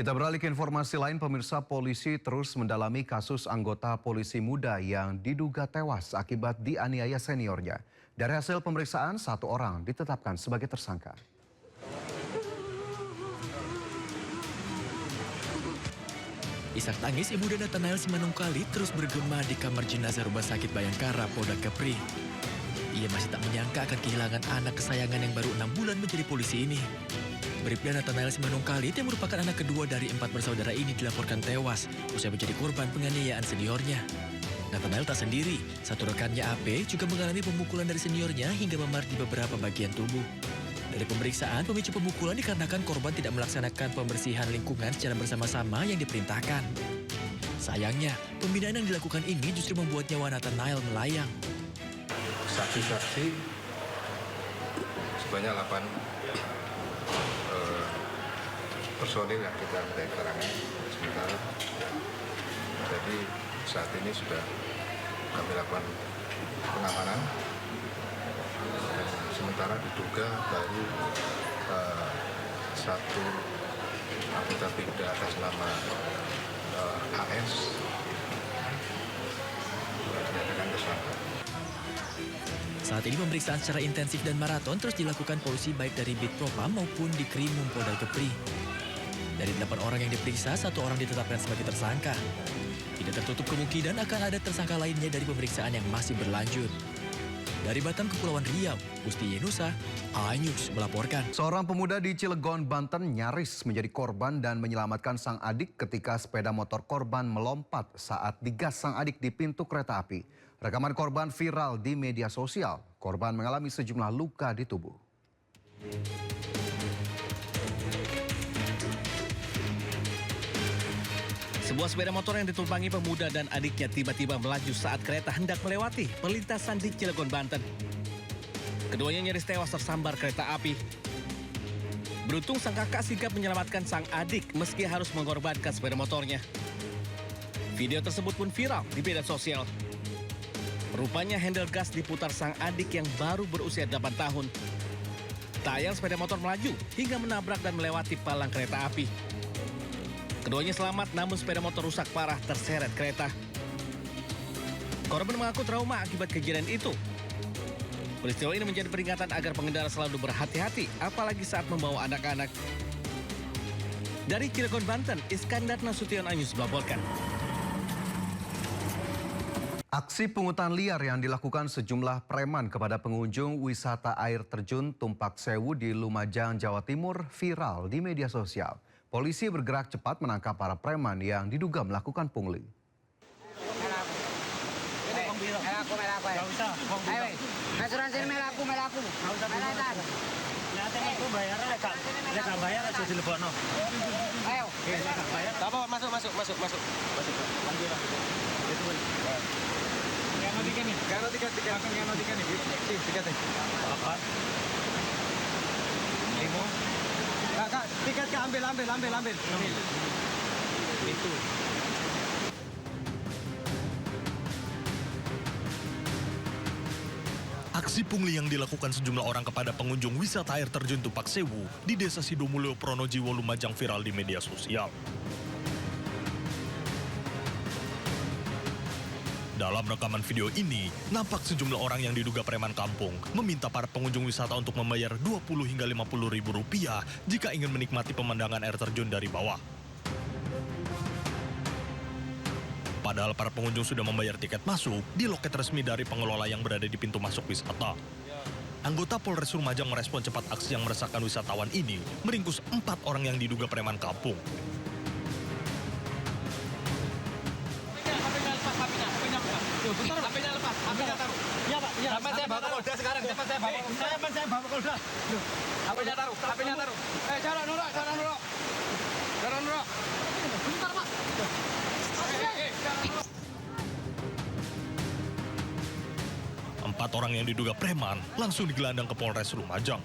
Kita beralih ke informasi lain, pemirsa. Polisi terus mendalami kasus anggota polisi muda yang diduga tewas akibat dianiaya seniornya. Dari hasil pemeriksaan, 1 orang ditetapkan sebagai tersangka. Isak tangis Ibu dan Nathanael Simanungkali terus bergema di kamar jenazah Rumah Sakit Bayangkara, Polda Kepri. Ia masih tak menyangka akan kehilangan anak kesayangan yang baru 6 bulan menjadi polisi ini. Bribda Nathanael Simanungkali yang merupakan anak kedua dari 4 bersaudara ini dilaporkan tewas usai menjadi korban penganiayaan seniornya. Nathanael tak sendiri, satu rekannya AP juga mengalami pemukulan dari seniornya hingga memar di beberapa bagian tubuh. Dari pemeriksaan, pemicu pemukulan dikarenakan korban tidak melaksanakan pembersihan lingkungan secara bersama-sama yang diperintahkan. Sayangnya, pembinaan yang dilakukan ini justru membuat nyawa Nathanael melayang. Saksi-saksi sebanyak 8 personil yang kita minta keterangan sementara. Jadi saat ini sudah kami lakukan pengamanan. Sementara diduga baru satu anggota Bribda atas nama AS dinyatakan tersangka. Saat ini pemeriksaan secara intensif dan maraton terus dilakukan polisi baik dari Bitpropam maupun di Krimum Polda Kepri. Dari 8 orang yang diperiksa, 1 orang ditetapkan sebagai tersangka. Tidak tertutup kemungkinan akan ada tersangka lainnya dari pemeriksaan yang masih berlanjut. Dari Batam, Kepulauan Riau, Gusti Yenusa, iNews melaporkan. Seorang pemuda di Cilegon, Banten nyaris menjadi korban dan menyelamatkan sang adik ketika sepeda motor korban melompat saat digas sang adik di pintu kereta api. Rekaman korban viral di media sosial. Korban mengalami sejumlah luka di tubuh. Sebuah sepeda motor yang ditumpangi pemuda dan adiknya tiba-tiba melaju saat kereta hendak melewati perlintasan di Cilegon, Banten. Keduanya nyaris tewas tersambar kereta api. Beruntung sang kakak sigap menyelamatkan sang adik meski harus mengorbankan sepeda motornya. Video tersebut pun viral di media sosial. Rupanya handle gas diputar sang adik yang baru berusia 8 tahun. Tayang sepeda motor melaju hingga menabrak dan melewati palang kereta api. Keduanya selamat, namun sepeda motor rusak parah terseret kereta. Korban mengaku trauma akibat kejadian itu. Peristiwa ini menjadi peringatan agar pengendara selalu berhati-hati, apalagi saat membawa anak-anak. Dari Cilegon, Banten, Iskandar Nasution, iNews melaporkan. Aksi pungutan liar yang dilakukan sejumlah preman kepada pengunjung wisata air terjun Tumpak Sewu di Lumajang, Jawa Timur viral di media sosial. Polisi bergerak cepat menangkap para preman yang diduga melakukan pungli. Kak, tiket ambil. Itu. Aksi pungli yang dilakukan sejumlah orang kepada pengunjung wisata air terjun Tumpak Sewu di Desa Sidomulyo, Pronojiwo, Lumajang viral di media sosial. Dalam rekaman video ini, nampak sejumlah orang yang diduga preman kampung meminta para pengunjung wisata untuk membayar 20 hingga 50 ribu rupiah jika ingin menikmati pemandangan air terjun dari bawah. Padahal para pengunjung sudah membayar tiket masuk di loket resmi dari pengelola yang berada di pintu masuk wisata. Anggota Polres Lumajang merespon cepat aksi yang meresahkan wisatawan ini, meringkus 4 orang yang diduga preman kampung. HP-nya lepas, HP-nya taruh. Iya, Pak. Iya. Sampai saya bawa ke Polda sekarang. Saya bawa ke Polda. HP-nya taruh. Jangan nuruk. Bentar, Pak. Empat orang yang diduga preman langsung digelandang ke Polres Lumajang.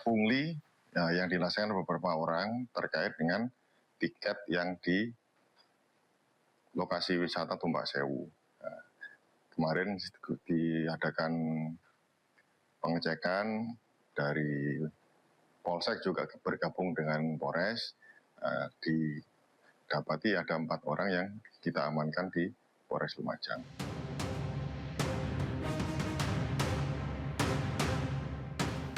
Pungli yang dilaksanakan beberapa orang terkait dengan tiket yang lokasi wisata Tumpak Sewu. Nah, kemarin diadakan pengecekan dari Polsek juga bergabung dengan Polres. Didapati ada 4 orang yang kita amankan di Polres Lumajang.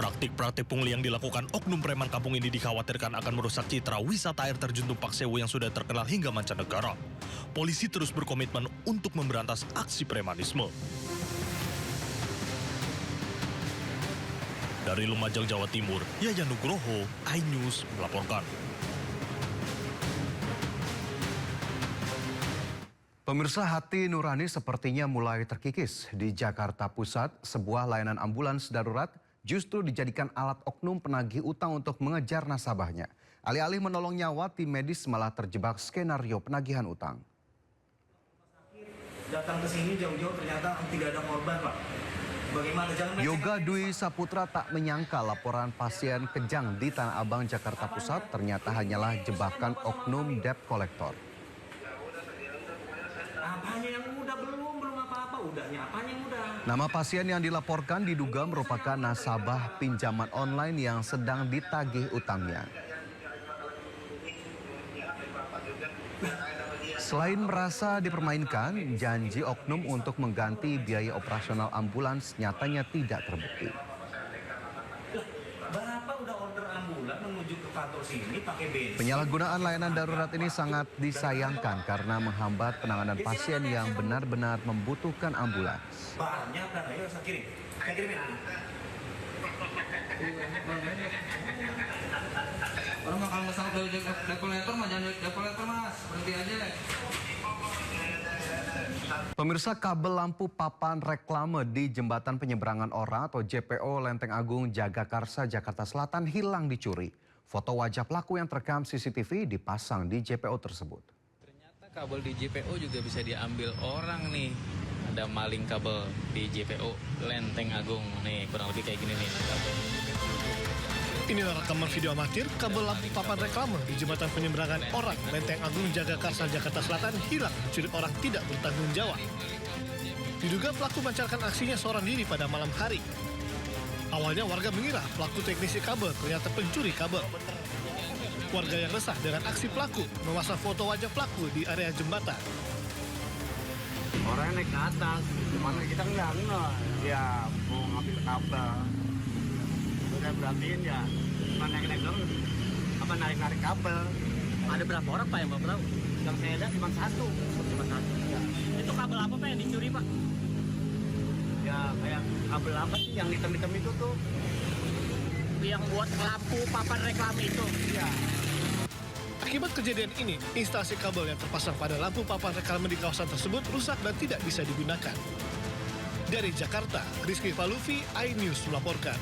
Praktik-praktik pungli yang dilakukan oknum preman kampung ini dikhawatirkan akan merusak citra wisata air terjun Tumpak Sewu yang sudah terkenal hingga mancanegara. Polisi terus berkomitmen untuk memberantas aksi premanisme. Dari Lumajang, Jawa Timur, Yayan Nugroho, iNews melaporkan. Pemirsa, hati nurani sepertinya mulai terkikis. Di Jakarta Pusat, sebuah layanan ambulans darurat justru dijadikan alat oknum penagih utang untuk mengejar nasabahnya. Alih-alih menolong nyawa, tim medis malah terjebak skenario penagihan utang. Datang ke sini jauh-jauh ternyata tidak ada korban, Pak. Bagaimana? Yoga Dwi Saputra tak menyangka laporan pasien kejang di Tanah Abang, Jakarta Pusat ternyata hanyalah jebakan oknum debt collector. Apanya yang mudah? Belum apa-apa udahnya. Apanya yang mudah? Nama pasien yang dilaporkan diduga merupakan nasabah pinjaman online yang sedang ditagih utangnya. Selain merasa dipermainkan, janji oknum untuk mengganti biaya operasional ambulans nyatanya tidak terbukti. Bapak udah order ambulans menuju ke kantor sini pakai bensin. Penyalahgunaan layanan darurat ini sangat disayangkan karena menghambat penanganan pasien yang benar-benar membutuhkan ambulans. Banyak kan, ayo saya kirim. Saya kirimin. Orang mah kalau misalnya dari dekolektor mah jangan dekolektor mas, berhenti aja. Pemirsa, kabel lampu papan reklame di Jembatan Penyeberangan Orang atau JPO Lenteng Agung Jagakarsa, Jakarta Selatan hilang dicuri. Foto wajah pelaku yang terekam CCTV dipasang di JPO tersebut. Ternyata kabel di JPO juga bisa diambil orang nih. Ada maling kabel di JPO Lenteng Agung. Nih kurang lebih kayak gini nih. Inilah rekaman video amatir kabel lampu papan reklame di Jembatan Penyeberangan Orang Lenteng Agung Jagakarsa, Jakarta Selatan hilang dicuri orang tidak bertanggung jawab. Diduga pelaku melancarkan aksinya seorang diri pada malam hari. Awalnya warga mengira pelaku teknisi kabel ternyata pencuri kabel. Warga yang resah dengan aksi pelaku memasang foto wajah pelaku di area jembatan. Orangnya naik ke atas, dimana kita nggak ya mau ngambil kabel. Udah berhatiin ya, cuma naik-naik dong, apa narik-narik kabel. Ada berapa orang Pak yang Bapak tahu? Yang saya lihat cuma satu. Ya. Itu kabel apa Pak yang dicuri Pak? Ya kayak kabel apa sih yang hitam-hitam itu tuh? Yang buat lampu papan reklame itu. Iya. Akibat kejadian ini, instalasi kabel yang terpasang pada lampu papan reklame di kawasan tersebut rusak dan tidak bisa digunakan. Dari Jakarta, Rizky Falufi, iNews melaporkan.